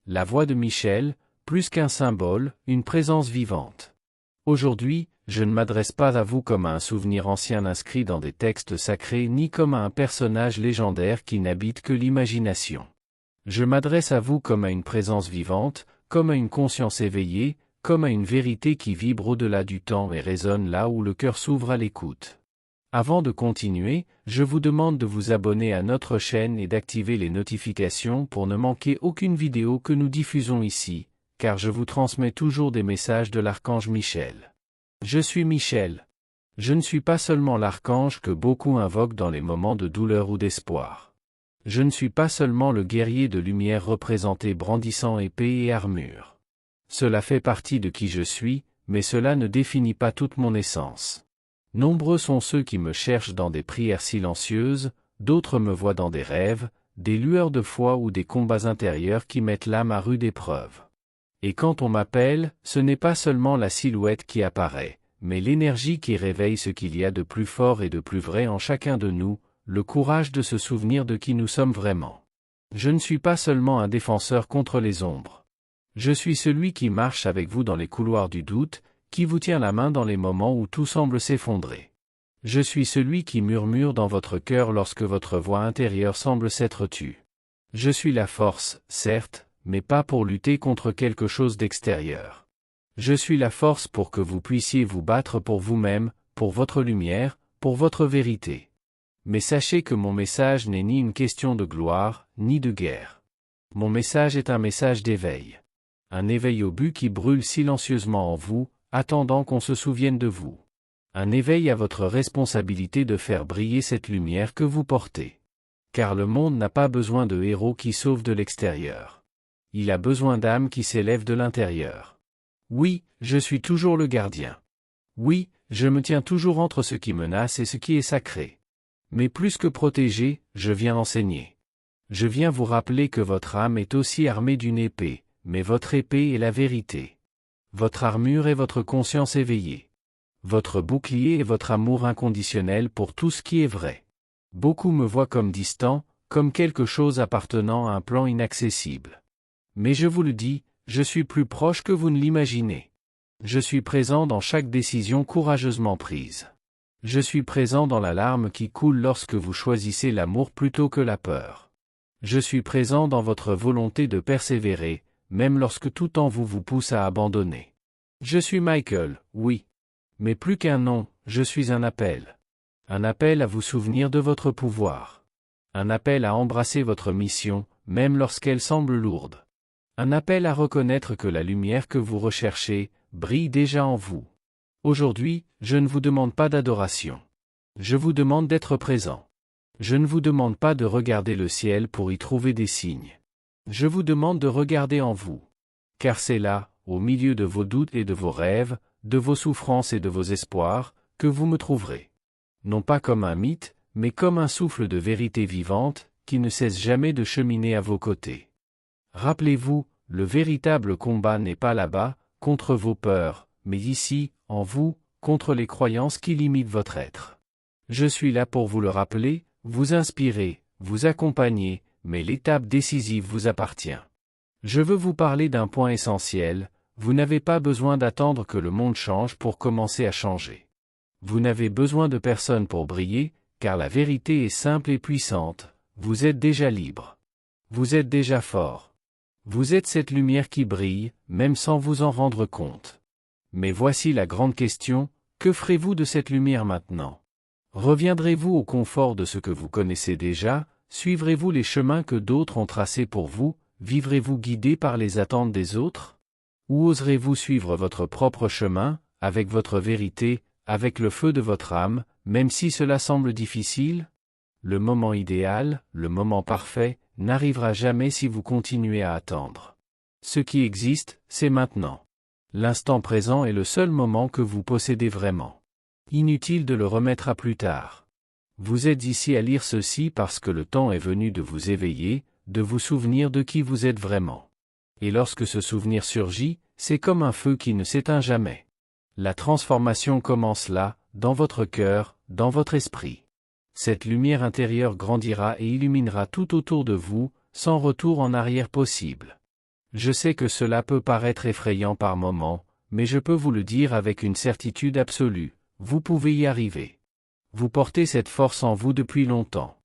La voix de Michel, plus qu'un symbole, une présence vivante. Aujourd'hui, je ne m'adresse pas à vous comme à un souvenir ancien inscrit dans des textes sacrés ni comme à un personnage légendaire qui n'habite que l'imagination. Je m'adresse à vous comme à une présence vivante, comme à une conscience éveillée, comme à une vérité qui vibre au-delà du temps et résonne là où le cœur s'ouvre à l'écoute. Avant de continuer, je vous demande de vous abonner à notre chaîne et d'activer les notifications pour ne manquer aucune vidéo que nous diffusons ici, car je vous transmets toujours des messages de l'archange Michel. Je suis Michel. Je ne suis pas seulement l'archange que beaucoup invoquent dans les moments de douleur ou d'espoir. Je ne suis pas seulement le guerrier de lumière représenté brandissant épée et armure. Cela fait partie de qui je suis, mais cela ne définit pas toute mon essence. Nombreux sont ceux qui me cherchent dans des prières silencieuses, d'autres me voient dans des rêves, des lueurs de foi ou des combats intérieurs qui mettent l'âme à rude épreuve. Et quand on m'appelle, ce n'est pas seulement la silhouette qui apparaît, mais l'énergie qui réveille ce qu'il y a de plus fort et de plus vrai en chacun de nous, le courage de se souvenir de qui nous sommes vraiment. Je ne suis pas seulement un défenseur contre les ombres. Je suis celui qui marche avec vous dans les couloirs du doute, qui vous tient la main dans les moments où tout semble s'effondrer. Je suis celui qui murmure dans votre cœur lorsque votre voix intérieure semble s'être tue. Je suis la force, certes, mais pas pour lutter contre quelque chose d'extérieur. Je suis la force pour que vous puissiez vous battre pour vous-même, pour votre lumière, pour votre vérité. Mais sachez que mon message n'est ni une question de gloire, ni de guerre. Mon message est un message d'éveil. Un éveil au but qui brûle silencieusement en vous, attendant qu'on se souvienne de vous. Un éveil à votre responsabilité de faire briller cette lumière que vous portez. Car le monde n'a pas besoin de héros qui sauvent de l'extérieur. Il a besoin d'âmes qui s'élèvent de l'intérieur. Oui, je suis toujours le gardien. Oui, je me tiens toujours entre ce qui menace et ce qui est sacré. Mais plus que protéger, je viens enseigner. Je viens vous rappeler que votre âme est aussi armée d'une épée, mais votre épée est la vérité. Votre armure est votre conscience éveillée. Votre bouclier est votre amour inconditionnel pour tout ce qui est vrai. Beaucoup me voient comme distant, comme quelque chose appartenant à un plan inaccessible. Mais je vous le dis, je suis plus proche que vous ne l'imaginez. Je suis présent dans chaque décision courageusement prise. Je suis présent dans la larme qui coule lorsque vous choisissez l'amour plutôt que la peur. Je suis présent dans votre volonté de persévérer, même lorsque tout en vous pousse à abandonner. Je suis Michael, oui. Mais plus qu'un nom, je suis un appel. Un appel à vous souvenir de votre pouvoir. Un appel à embrasser votre mission, même lorsqu'elle semble lourde. Un appel à reconnaître que la lumière que vous recherchez, brille déjà en vous. Aujourd'hui, je ne vous demande pas d'adoration. Je vous demande d'être présent. Je ne vous demande pas de regarder le ciel pour y trouver des signes. Je vous demande de regarder en vous. Car c'est là, au milieu de vos doutes et de vos rêves, de vos souffrances et de vos espoirs, que vous me trouverez. Non pas comme un mythe, mais comme un souffle de vérité vivante, qui ne cesse jamais de cheminer à vos côtés. Rappelez-vous, le véritable combat n'est pas là-bas, contre vos peurs, mais ici, en vous, contre les croyances qui limitent votre être. Je suis là pour vous le rappeler, vous inspirer, vous accompagner, mais l'étape décisive vous appartient. Je veux vous parler d'un point essentiel, vous n'avez pas besoin d'attendre que le monde change pour commencer à changer. Vous n'avez besoin de personne pour briller, car la vérité est simple et puissante, vous êtes déjà libre. Vous êtes déjà fort. Vous êtes cette lumière qui brille, même sans vous en rendre compte. Mais voici la grande question, que ferez-vous de cette lumière maintenant? Reviendrez-vous au confort de ce que vous connaissez déjà, suivrez-vous les chemins que d'autres ont tracés pour vous, vivrez-vous guidé par les attentes des autres? Ou oserez-vous suivre votre propre chemin, avec votre vérité, avec le feu de votre âme, même si cela semble difficile? Le moment idéal, le moment parfait, n'arrivera jamais si vous continuez à attendre. Ce qui existe, c'est maintenant. L'instant présent est le seul moment que vous possédez vraiment. Inutile de le remettre à plus tard. Vous êtes ici à lire ceci parce que le temps est venu de vous éveiller, de vous souvenir de qui vous êtes vraiment. Et lorsque ce souvenir surgit, c'est comme un feu qui ne s'éteint jamais. La transformation commence là, dans votre cœur, dans votre esprit. Cette lumière intérieure grandira et illuminera tout autour de vous, sans retour en arrière possible. Je sais que cela peut paraître effrayant par moments, mais je peux vous le dire avec une certitude absolue, vous pouvez y arriver. Vous portez cette force en vous depuis longtemps.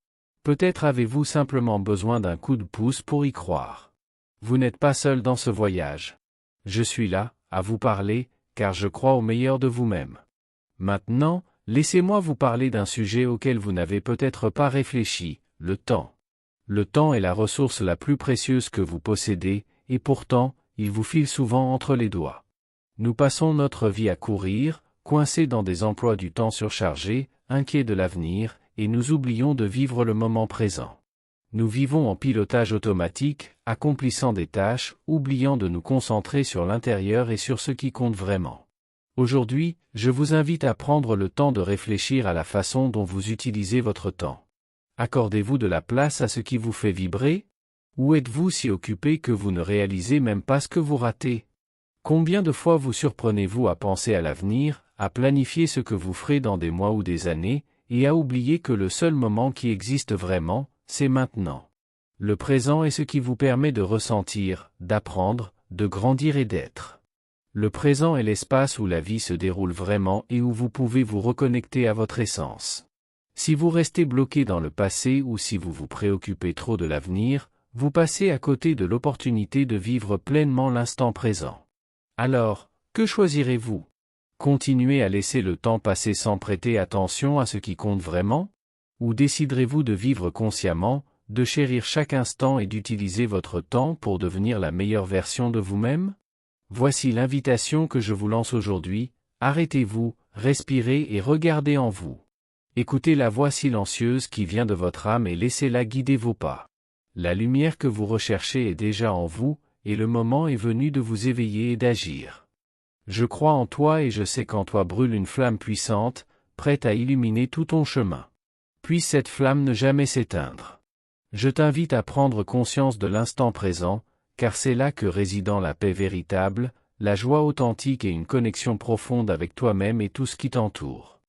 Peut-être avez-vous simplement besoin d'un coup de pouce pour y croire. Vous n'êtes pas seul dans ce voyage. Je suis là, à vous parler, car je crois au meilleur de vous-même. Maintenant, laissez-moi vous parler d'un sujet auquel vous n'avez peut-être pas réfléchi, le temps. Le temps est la ressource la plus précieuse que vous possédez, et pourtant, il vous file souvent entre les doigts. Nous passons notre vie à courir, coincés dans des emplois du temps surchargés, inquiets de l'avenir, et nous oublions de vivre le moment présent. Nous vivons en pilotage automatique, accomplissant des tâches, oubliant de nous concentrer sur l'intérieur et sur ce qui compte vraiment. Aujourd'hui, je vous invite à prendre le temps de réfléchir à la façon dont vous utilisez votre temps. Accordez-vous de la place à ce qui vous fait vibrer? Ou êtes-vous si occupé que vous ne réalisez même pas ce que vous ratez? Combien de fois vous surprenez-vous à penser à l'avenir, à planifier ce que vous ferez dans des mois ou des années, et à oublier que le seul moment qui existe vraiment, c'est maintenant. Le présent est ce qui vous permet de ressentir, d'apprendre, de grandir et d'être. Le présent est l'espace où la vie se déroule vraiment et où vous pouvez vous reconnecter à votre essence. Si vous restez bloqué dans le passé ou si vous vous préoccupez trop de l'avenir, vous passez à côté de l'opportunité de vivre pleinement l'instant présent. Alors, que choisirez-vous? Continuez à laisser le temps passer sans prêter attention à ce qui compte vraiment? Ou déciderez-vous de vivre consciemment, de chérir chaque instant et d'utiliser votre temps pour devenir la meilleure version de vous-même? Voici l'invitation que je vous lance aujourd'hui, arrêtez-vous, respirez et regardez en vous. Écoutez la voix silencieuse qui vient de votre âme et laissez-la guider vos pas. La lumière que vous recherchez est déjà en vous, et le moment est venu de vous éveiller et d'agir. Je crois en toi et je sais qu'en toi brûle une flamme puissante, prête à illuminer tout ton chemin. Puisse cette flamme ne jamais s'éteindre. Je t'invite à prendre conscience de l'instant présent, car c'est là que résident la paix véritable, la joie authentique et une connexion profonde avec toi-même et tout ce qui t'entoure.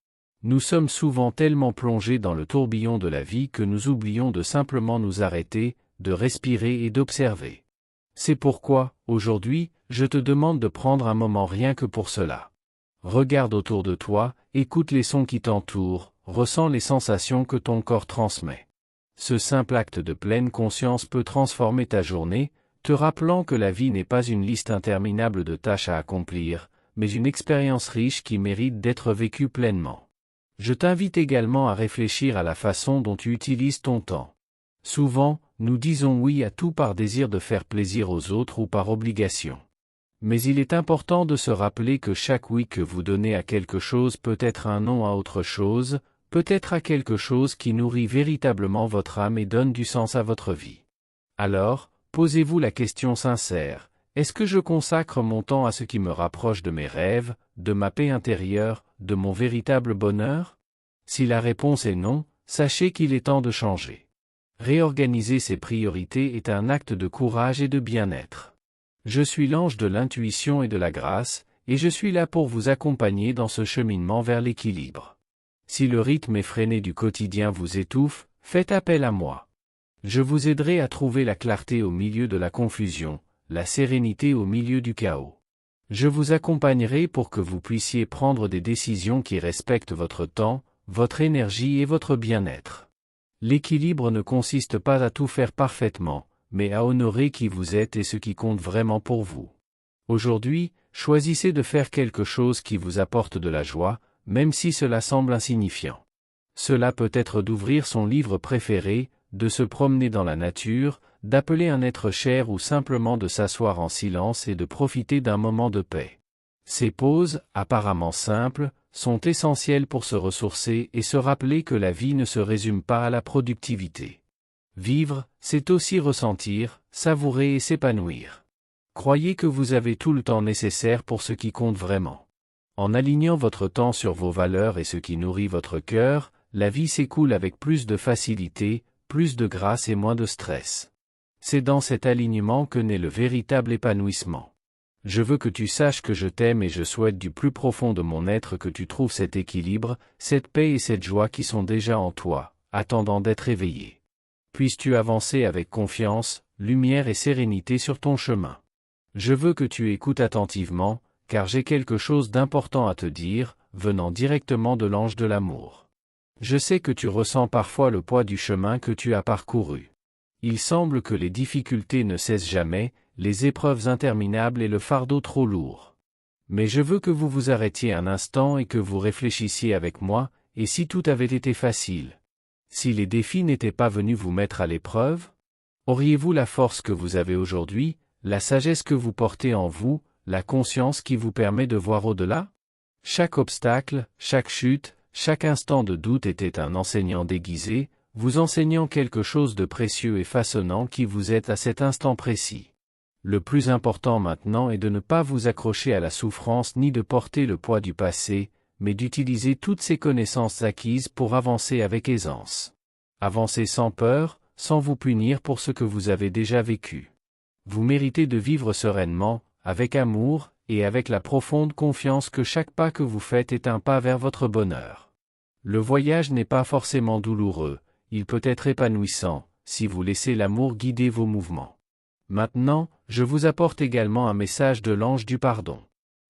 Nous sommes souvent tellement plongés dans le tourbillon de la vie que nous oublions de simplement nous arrêter, de respirer et d'observer. C'est pourquoi, aujourd'hui, je te demande de prendre un moment rien que pour cela. Regarde autour de toi, écoute les sons qui t'entourent, ressens les sensations que ton corps transmet. Ce simple acte de pleine conscience peut transformer ta journée, te rappelant que la vie n'est pas une liste interminable de tâches à accomplir, mais une expérience riche qui mérite d'être vécue pleinement. Je t'invite également à réfléchir à la façon dont tu utilises ton temps. Souvent, nous disons oui à tout par désir de faire plaisir aux autres ou par obligation. Mais il est important de se rappeler que chaque oui que vous donnez à quelque chose peut être un non à autre chose, peut-être à quelque chose qui nourrit véritablement votre âme et donne du sens à votre vie. Alors, posez-vous la question sincère, est-ce que je consacre mon temps à ce qui me rapproche de mes rêves, de ma paix intérieure, de mon véritable bonheur? Si la réponse est non, sachez qu'il est temps de changer. Réorganiser ses priorités est un acte de courage et de bien-être. Je suis l'ange de l'intuition et de la grâce, et je suis là pour vous accompagner dans ce cheminement vers l'équilibre. Si le rythme effréné du quotidien vous étouffe, faites appel à moi. Je vous aiderai à trouver la clarté au milieu de la confusion, la sérénité au milieu du chaos. Je vous accompagnerai pour que vous puissiez prendre des décisions qui respectent votre temps, votre énergie et votre bien-être. L'équilibre ne consiste pas à tout faire parfaitement, mais à honorer qui vous êtes et ce qui compte vraiment pour vous. Aujourd'hui, choisissez de faire quelque chose qui vous apporte de la joie, même si cela semble insignifiant. Cela peut être d'ouvrir son livre préféré, de se promener dans la nature, d'appeler un être cher ou simplement de s'asseoir en silence et de profiter d'un moment de paix. Ces pauses, apparemment simples, sont essentielles pour se ressourcer et se rappeler que la vie ne se résume pas à la productivité. Vivre, c'est aussi ressentir, savourer et s'épanouir. Croyez que vous avez tout le temps nécessaire pour ce qui compte vraiment. En alignant votre temps sur vos valeurs et ce qui nourrit votre cœur, la vie s'écoule avec plus de facilité, plus de grâce et moins de stress. C'est dans cet alignement que naît le véritable épanouissement. Je veux que tu saches que je t'aime et je souhaite du plus profond de mon être que tu trouves cet équilibre, cette paix et cette joie qui sont déjà en toi, attendant d'être éveillés. Puisses-tu avancer avec confiance, lumière et sérénité sur ton chemin. Je veux que tu écoutes attentivement, car j'ai quelque chose d'important à te dire, venant directement de l'ange de l'amour. Je sais que tu ressens parfois le poids du chemin que tu as parcouru. Il semble que les difficultés ne cessent jamais, les épreuves interminables et le fardeau trop lourd. Mais je veux que vous vous arrêtiez un instant et que vous réfléchissiez avec moi, et si tout avait été facile? Si les défis n'étaient pas venus vous mettre à l'épreuve? Auriez-vous la force que vous avez aujourd'hui, la sagesse que vous portez en vous, la conscience qui vous permet de voir au-delà? Chaque obstacle, chaque chute, chaque instant de doute était un enseignant déguisé, vous enseignant quelque chose de précieux et façonnant qui vous est à cet instant précis. Le plus important maintenant est de ne pas vous accrocher à la souffrance ni de porter le poids du passé, mais d'utiliser toutes ces connaissances acquises pour avancer avec aisance. Avancez sans peur, sans vous punir pour ce que vous avez déjà vécu. Vous méritez de vivre sereinement, avec amour, et avec la profonde confiance que chaque pas que vous faites est un pas vers votre bonheur. Le voyage n'est pas forcément douloureux, il peut être épanouissant, si vous laissez l'amour guider vos mouvements. Maintenant, je vous apporte également un message de l'ange du pardon.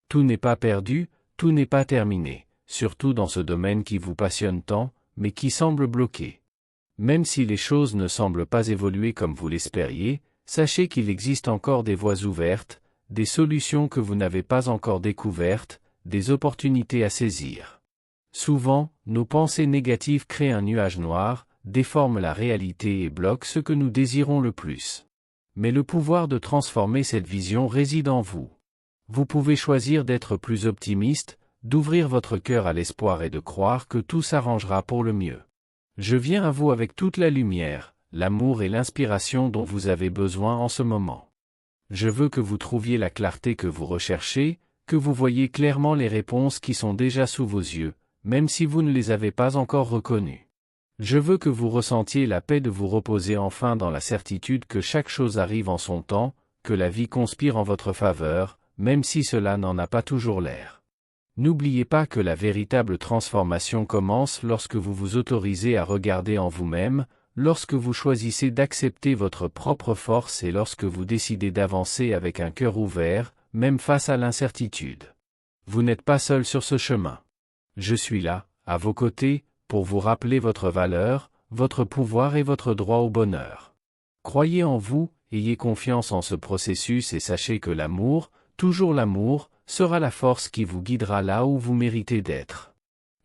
Tout n'est pas perdu, tout n'est pas terminé, surtout dans ce domaine qui vous passionne tant, mais qui semble bloqué. Même si les choses ne semblent pas évoluer comme vous l'espériez, sachez qu'il existe encore des voies ouvertes, des solutions que vous n'avez pas encore découvertes, des opportunités à saisir. Souvent, nos pensées négatives créent un nuage noir, déforment la réalité et bloquent ce que nous désirons le plus. Mais le pouvoir de transformer cette vision réside en vous. Vous pouvez choisir d'être plus optimiste, d'ouvrir votre cœur à l'espoir et de croire que tout s'arrangera pour le mieux. Je viens à vous avec toute la lumière, l'amour et l'inspiration dont vous avez besoin en ce moment. Je veux que vous trouviez la clarté que vous recherchez, que vous voyiez clairement les réponses qui sont déjà sous vos yeux, même si vous ne les avez pas encore reconnues. Je veux que vous ressentiez la paix de vous reposer enfin dans la certitude que chaque chose arrive en son temps, que la vie conspire en votre faveur, même si cela n'en a pas toujours l'air. N'oubliez pas que la véritable transformation commence lorsque vous vous autorisez à regarder en vous-même, lorsque vous choisissez d'accepter votre propre force et lorsque vous décidez d'avancer avec un cœur ouvert, même face à l'incertitude. Vous n'êtes pas seul sur ce chemin. Je suis là, à vos côtés, pour vous rappeler votre valeur, votre pouvoir et votre droit au bonheur. Croyez en vous, ayez confiance en ce processus et sachez que l'amour, toujours l'amour, sera la force qui vous guidera là où vous méritez d'être.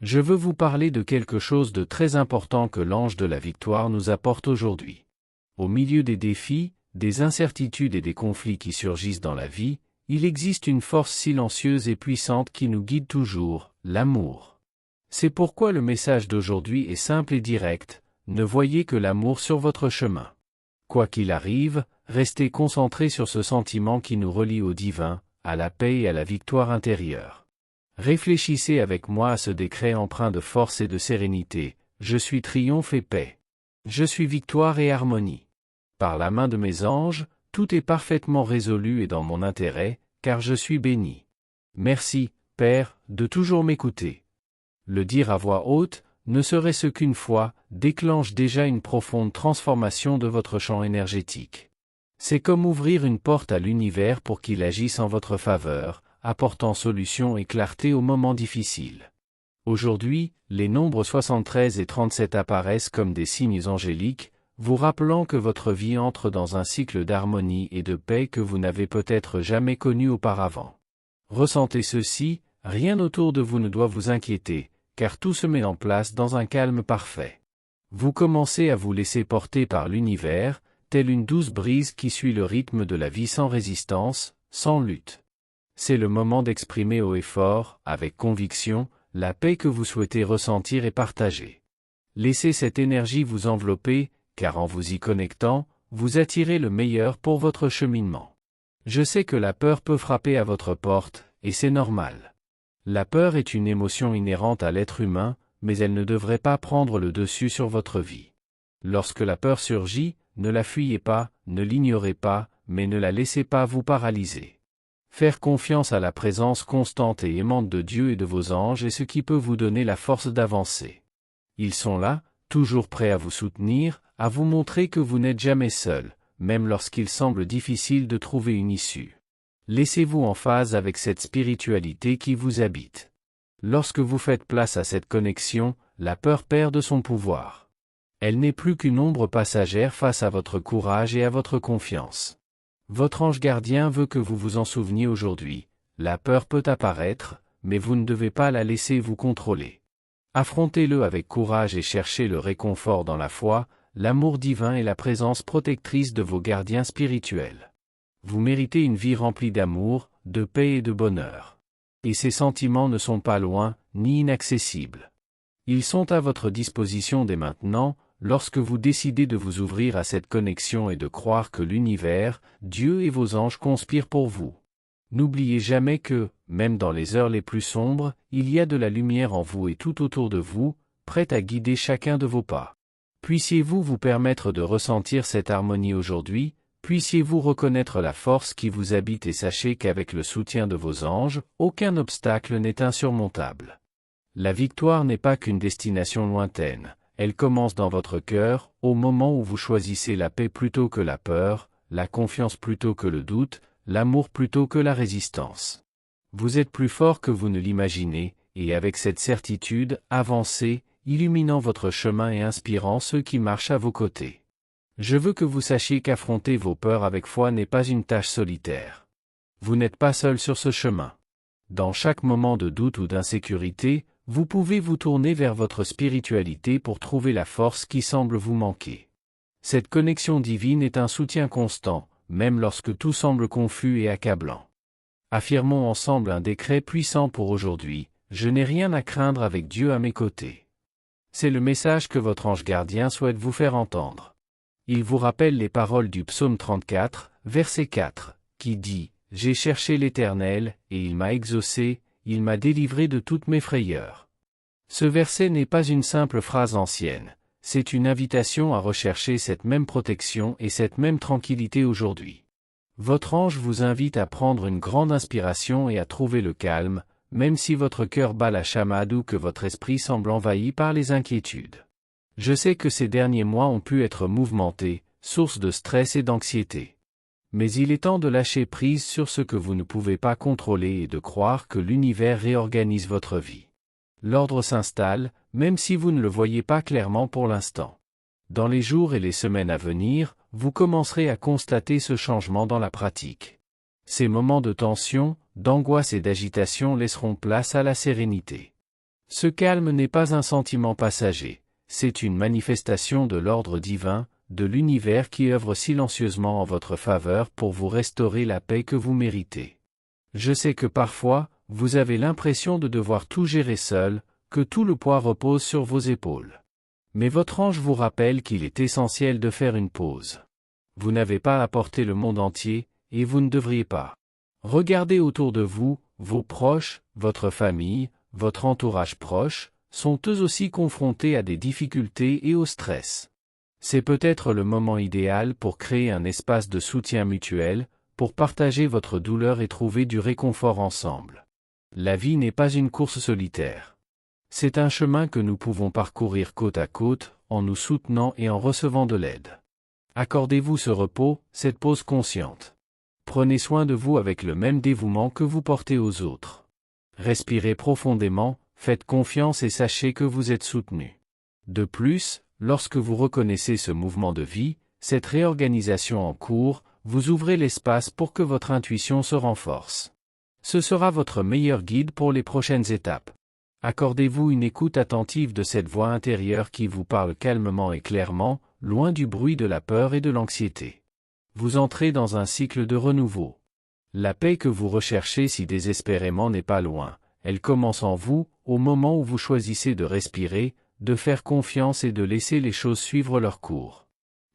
Je veux vous parler de quelque chose de très important que l'ange de la victoire nous apporte aujourd'hui. Au milieu des défis, des incertitudes et des conflits qui surgissent dans la vie, il existe une force silencieuse et puissante qui nous guide toujours, l'amour. C'est pourquoi le message d'aujourd'hui est simple et direct, ne voyez que l'amour sur votre chemin. Quoi qu'il arrive, restez concentrés sur ce sentiment qui nous relie au divin, à la paix et à la victoire intérieure. Réfléchissez avec moi à ce décret empreint de force et de sérénité, je suis triomphe et paix. Je suis victoire et harmonie. Par la main de mes anges, tout est parfaitement résolu et dans mon intérêt, car je suis béni. Merci, Père, de toujours m'écouter. Le dire à voix haute, ne serait-ce qu'une fois, déclenche déjà une profonde transformation de votre champ énergétique. C'est comme ouvrir une porte à l'univers pour qu'il agisse en votre faveur, apportant solution et clarté aux moments difficiles. Aujourd'hui, les nombres 73 et 37 apparaissent comme des signes angéliques, vous rappelant que votre vie entre dans un cycle d'harmonie et de paix que vous n'avez peut-être jamais connu auparavant. Ressentez ceci, rien autour de vous ne doit vous inquiéter, car tout se met en place dans un calme parfait. Vous commencez à vous laisser porter par l'univers, telle une douce brise qui suit le rythme de la vie sans résistance, sans lutte. C'est le moment d'exprimer haut et fort, avec conviction, la paix que vous souhaitez ressentir et partager. Laissez cette énergie vous envelopper, car en vous y connectant, vous attirez le meilleur pour votre cheminement. Je sais que la peur peut frapper à votre porte, et c'est normal. La peur est une émotion inhérente à l'être humain, mais elle ne devrait pas prendre le dessus sur votre vie. Lorsque la peur surgit, ne la fuyez pas, ne l'ignorez pas, mais ne la laissez pas vous paralyser. Faire confiance à la présence constante et aimante de Dieu et de vos anges est ce qui peut vous donner la force d'avancer. Ils sont là, toujours prêts à vous soutenir, à vous montrer que vous n'êtes jamais seul, même lorsqu'il semble difficile de trouver une issue. Laissez-vous en phase avec cette spiritualité qui vous habite. Lorsque vous faites place à cette connexion, la peur perd de son pouvoir. Elle n'est plus qu'une ombre passagère face à votre courage et à votre confiance. Votre ange gardien veut que vous vous en souveniez aujourd'hui. La peur peut apparaître, mais vous ne devez pas la laisser vous contrôler. Affrontez-le avec courage et cherchez le réconfort dans la foi, l'amour divin et la présence protectrice de vos gardiens spirituels. Vous méritez une vie remplie d'amour, de paix et de bonheur. Et ces sentiments ne sont pas loin, ni inaccessibles. Ils sont à votre disposition dès maintenant, lorsque vous décidez de vous ouvrir à cette connexion et de croire que l'univers, Dieu et vos anges conspirent pour vous. N'oubliez jamais que, même dans les heures les plus sombres, il y a de la lumière en vous et tout autour de vous, prête à guider chacun de vos pas. Puissiez-vous vous permettre de ressentir cette harmonie aujourd'hui, puissiez-vous reconnaître la force qui vous habite et sachez qu'avec le soutien de vos anges, aucun obstacle n'est insurmontable. La victoire n'est pas qu'une destination lointaine, elle commence dans votre cœur, au moment où vous choisissez la paix plutôt que la peur, la confiance plutôt que le doute, l'amour plutôt que la résistance. Vous êtes plus fort que vous ne l'imaginez, et avec cette certitude, avancez, illuminant votre chemin et inspirant ceux qui marchent à vos côtés. Je veux que vous sachiez qu'affronter vos peurs avec foi n'est pas une tâche solitaire. Vous n'êtes pas seul sur ce chemin. Dans chaque moment de doute ou d'insécurité, vous pouvez vous tourner vers votre spiritualité pour trouver la force qui semble vous manquer. Cette connexion divine est un soutien constant, même lorsque tout semble confus et accablant. Affirmons ensemble un décret puissant pour aujourd'hui, je n'ai rien à craindre avec Dieu à mes côtés. C'est le message que votre ange gardien souhaite vous faire entendre. Il vous rappelle les paroles du psaume 34, verset 4, qui dit « J'ai cherché l'Éternel, et il m'a exaucé, il m'a délivré de toutes mes frayeurs. » Ce verset n'est pas une simple phrase ancienne, c'est une invitation à rechercher cette même protection et cette même tranquillité aujourd'hui. Votre ange vous invite à prendre une grande inspiration et à trouver le calme, même si votre cœur bat la chamade ou que votre esprit semble envahi par les inquiétudes. Je sais que ces derniers mois ont pu être mouvementés, source de stress et d'anxiété. Mais il est temps de lâcher prise sur ce que vous ne pouvez pas contrôler et de croire que l'univers réorganise votre vie. L'ordre s'installe, même si vous ne le voyez pas clairement pour l'instant. Dans les jours et les semaines à venir, vous commencerez à constater ce changement dans la pratique. Ces moments de tension, d'angoisse et d'agitation laisseront place à la sérénité. Ce calme n'est pas un sentiment passager, c'est une manifestation de l'ordre divin, de l'univers qui œuvre silencieusement en votre faveur pour vous restaurer la paix que vous méritez. Je sais que parfois, vous avez l'impression de devoir tout gérer seul, que tout le poids repose sur vos épaules. Mais votre ange vous rappelle qu'il est essentiel de faire une pause. Vous n'avez pas à porter le monde entier, et vous ne devriez pas. Regardez autour de vous, vos proches, votre famille, votre entourage proche, sont eux aussi confrontés à des difficultés et au stress. C'est peut-être le moment idéal pour créer un espace de soutien mutuel, pour partager votre douleur et trouver du réconfort ensemble. La vie n'est pas une course solitaire. C'est un chemin que nous pouvons parcourir côte à côte, en nous soutenant et en recevant de l'aide. Accordez-vous ce repos, cette pause consciente. Prenez soin de vous avec le même dévouement que vous portez aux autres. Respirez profondément, faites confiance et sachez que vous êtes soutenu. De plus, lorsque vous reconnaissez ce mouvement de vie, cette réorganisation en cours, vous ouvrez l'espace pour que votre intuition se renforce. Ce sera votre meilleur guide pour les prochaines étapes. Accordez-vous une écoute attentive de cette voix intérieure qui vous parle calmement et clairement, loin du bruit de la peur et de l'anxiété. Vous entrez dans un cycle de renouveau. La paix que vous recherchez si désespérément n'est pas loin, elle commence en vous, au moment où vous choisissez de respirer, de faire confiance et de laisser les choses suivre leur cours.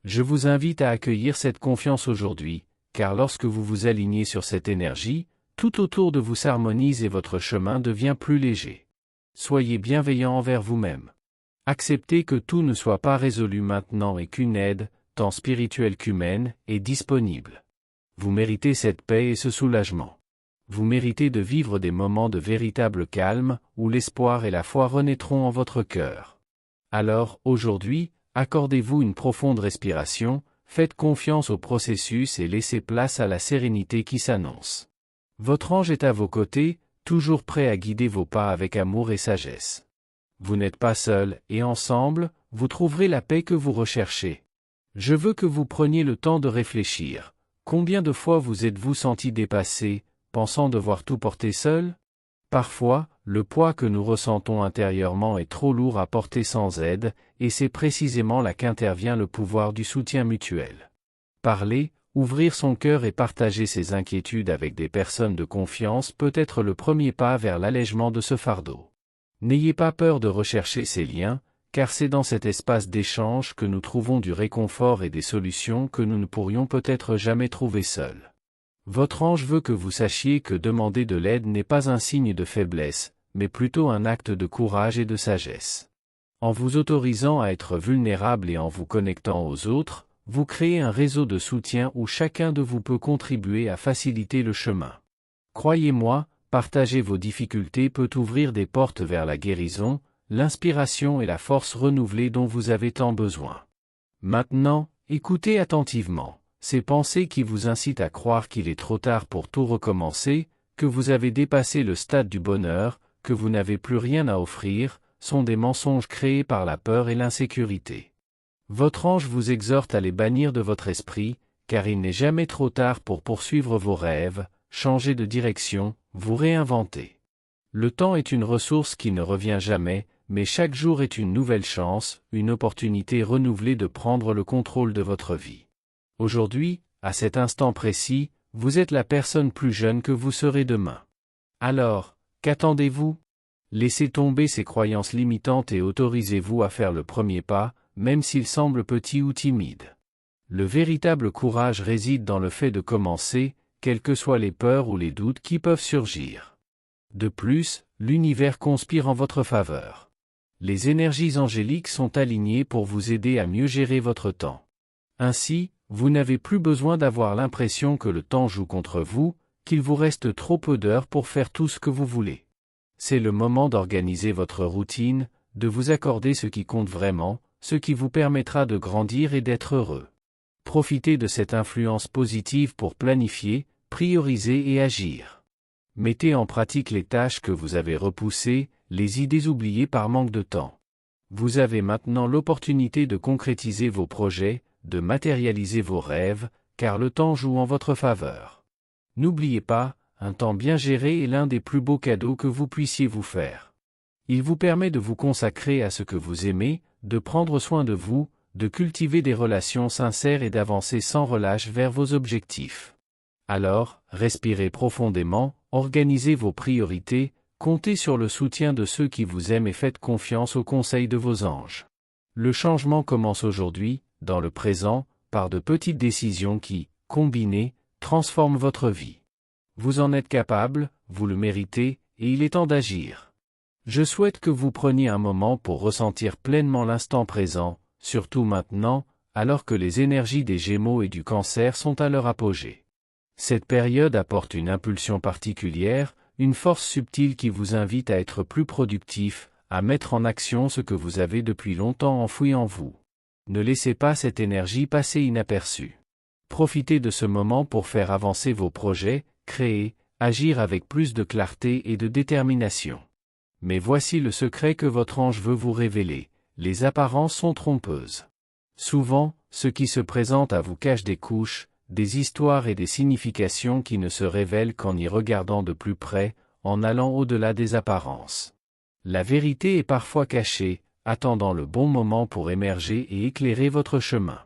Je vous invite à accueillir cette confiance aujourd'hui, car lorsque vous vous alignez sur cette énergie, tout autour de vous s'harmonise et votre chemin devient plus léger. Soyez bienveillant envers vous-même. Acceptez que tout ne soit pas résolu maintenant et qu'une aide, tant spirituelle qu'humaine, est disponible. Vous méritez cette paix et ce soulagement. Vous méritez de vivre des moments de véritable calme, où l'espoir et la foi renaîtront en votre cœur. Alors, aujourd'hui, accordez-vous une profonde respiration, faites confiance au processus et laissez place à la sérénité qui s'annonce. Votre ange est à vos côtés, toujours prêt à guider vos pas avec amour et sagesse. Vous n'êtes pas seul, et ensemble, vous trouverez la paix que vous recherchez. Je veux que vous preniez le temps de réfléchir. Combien de fois vous êtes-vous senti dépassé, pensant devoir tout porter seul? Parfois, le poids que nous ressentons intérieurement est trop lourd à porter sans aide, et c'est précisément là qu'intervient le pouvoir du soutien mutuel. Parler, ouvrir son cœur et partager ses inquiétudes avec des personnes de confiance peut être le premier pas vers l'allègement de ce fardeau. N'ayez pas peur de rechercher ces liens, car c'est dans cet espace d'échange que nous trouvons du réconfort et des solutions que nous ne pourrions peut-être jamais trouver seuls. Votre ange veut que vous sachiez que demander de l'aide n'est pas un signe de faiblesse, mais plutôt un acte de courage et de sagesse. En vous autorisant à être vulnérable et en vous connectant aux autres, vous créez un réseau de soutien où chacun de vous peut contribuer à faciliter le chemin. Croyez-moi, partager vos difficultés peut ouvrir des portes vers la guérison, l'inspiration et la force renouvelée dont vous avez tant besoin. Maintenant, écoutez attentivement. Ces pensées qui vous incitent à croire qu'il est trop tard pour tout recommencer, que vous avez dépassé le stade du bonheur, que vous n'avez plus rien à offrir, sont des mensonges créés par la peur et l'insécurité. Votre ange vous exhorte à les bannir de votre esprit, car il n'est jamais trop tard pour poursuivre vos rêves, changer de direction, vous réinventer. Le temps est une ressource qui ne revient jamais, mais chaque jour est une nouvelle chance, une opportunité renouvelée de prendre le contrôle de votre vie. Aujourd'hui, à cet instant précis, vous êtes la personne plus jeune que vous serez demain. Alors, qu'attendez-vous? Laissez tomber ces croyances limitantes et autorisez-vous à faire le premier pas, même s'il semble petit ou timide. Le véritable courage réside dans le fait de commencer, quelles que soient les peurs ou les doutes qui peuvent surgir. De plus, l'univers conspire en votre faveur. Les énergies angéliques sont alignées pour vous aider à mieux gérer votre temps. Ainsi, vous n'avez plus besoin d'avoir l'impression que le temps joue contre vous, qu'il vous reste trop peu d'heures pour faire tout ce que vous voulez. C'est le moment d'organiser votre routine, de vous accorder ce qui compte vraiment, ce qui vous permettra de grandir et d'être heureux. Profitez de cette influence positive pour planifier, prioriser et agir. Mettez en pratique les tâches que vous avez repoussées, les idées oubliées par manque de temps. Vous avez maintenant l'opportunité de concrétiser vos projets, de matérialiser vos rêves, car le temps joue en votre faveur. N'oubliez pas, un temps bien géré est l'un des plus beaux cadeaux que vous puissiez vous faire. Il vous permet de vous consacrer à ce que vous aimez, de prendre soin de vous, de cultiver des relations sincères et d'avancer sans relâche vers vos objectifs. Alors, respirez profondément, organisez vos priorités, comptez sur le soutien de ceux qui vous aiment et faites confiance aux conseils de vos anges. Le changement commence aujourd'hui, dans le présent, par de petites décisions qui, combinées, transforment votre vie. Vous en êtes capable, vous le méritez, et il est temps d'agir. Je souhaite que vous preniez un moment pour ressentir pleinement l'instant présent, surtout maintenant, alors que les énergies des Gémeaux et du Cancer sont à leur apogée. Cette période apporte une impulsion particulière, une force subtile qui vous invite à être plus productif, à mettre en action ce que vous avez depuis longtemps enfoui en vous. Ne laissez pas cette énergie passer inaperçue. Profitez de ce moment pour faire avancer vos projets, créer, agir avec plus de clarté et de détermination. Mais voici le secret que votre ange veut vous révéler, les apparences sont trompeuses. Souvent, ce qui se présente à vous cache des couches, des histoires et des significations qui ne se révèlent qu'en y regardant de plus près, en allant au-delà des apparences. La vérité est parfois cachée, attendant le bon moment pour émerger et éclairer votre chemin.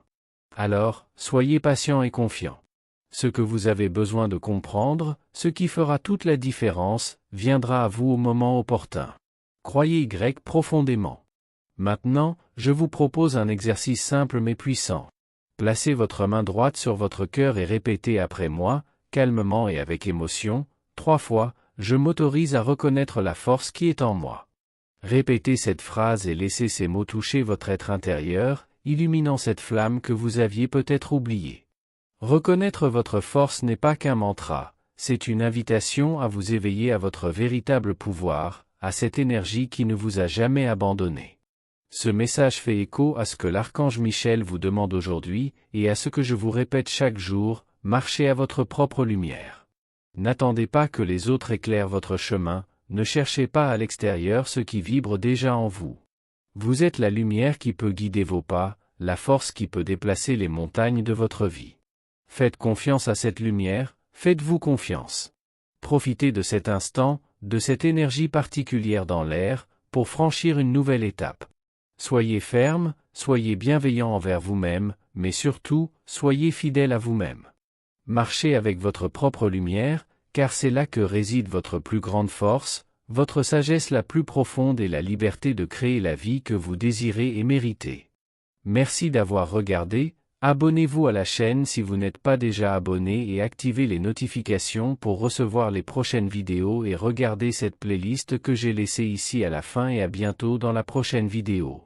Alors, soyez patient et confiant. Ce que vous avez besoin de comprendre, ce qui fera toute la différence, viendra à vous au moment opportun. Croyez profondément. Maintenant, je vous propose un exercice simple mais puissant. Placez votre main droite sur votre cœur et répétez après moi, calmement et avec émotion, 3 fois, je m'autorise à reconnaître la force qui est en moi. Répétez cette phrase et laissez ces mots toucher votre être intérieur, illuminant cette flamme que vous aviez peut-être oubliée. Reconnaître votre force n'est pas qu'un mantra, c'est une invitation à vous éveiller à votre véritable pouvoir, à cette énergie qui ne vous a jamais abandonné. Ce message fait écho à ce que l'archange Michel vous demande aujourd'hui, et à ce que je vous répète chaque jour, marchez à votre propre lumière. N'attendez pas que les autres éclairent votre chemin, ne cherchez pas à l'extérieur ce qui vibre déjà en vous. Vous êtes la lumière qui peut guider vos pas, la force qui peut déplacer les montagnes de votre vie. Faites confiance à cette lumière, faites-vous confiance. Profitez de cet instant, de cette énergie particulière dans l'air, pour franchir une nouvelle étape. Soyez ferme, soyez bienveillant envers vous-même, mais surtout, soyez fidèle à vous-même. Marchez avec votre propre lumière, car c'est là que réside votre plus grande force, votre sagesse la plus profonde et la liberté de créer la vie que vous désirez et méritez. Merci d'avoir regardé, abonnez-vous à la chaîne si vous n'êtes pas déjà abonné et activez les notifications pour recevoir les prochaines vidéos et regardez cette playlist que j'ai laissée ici à la fin et à bientôt dans la prochaine vidéo.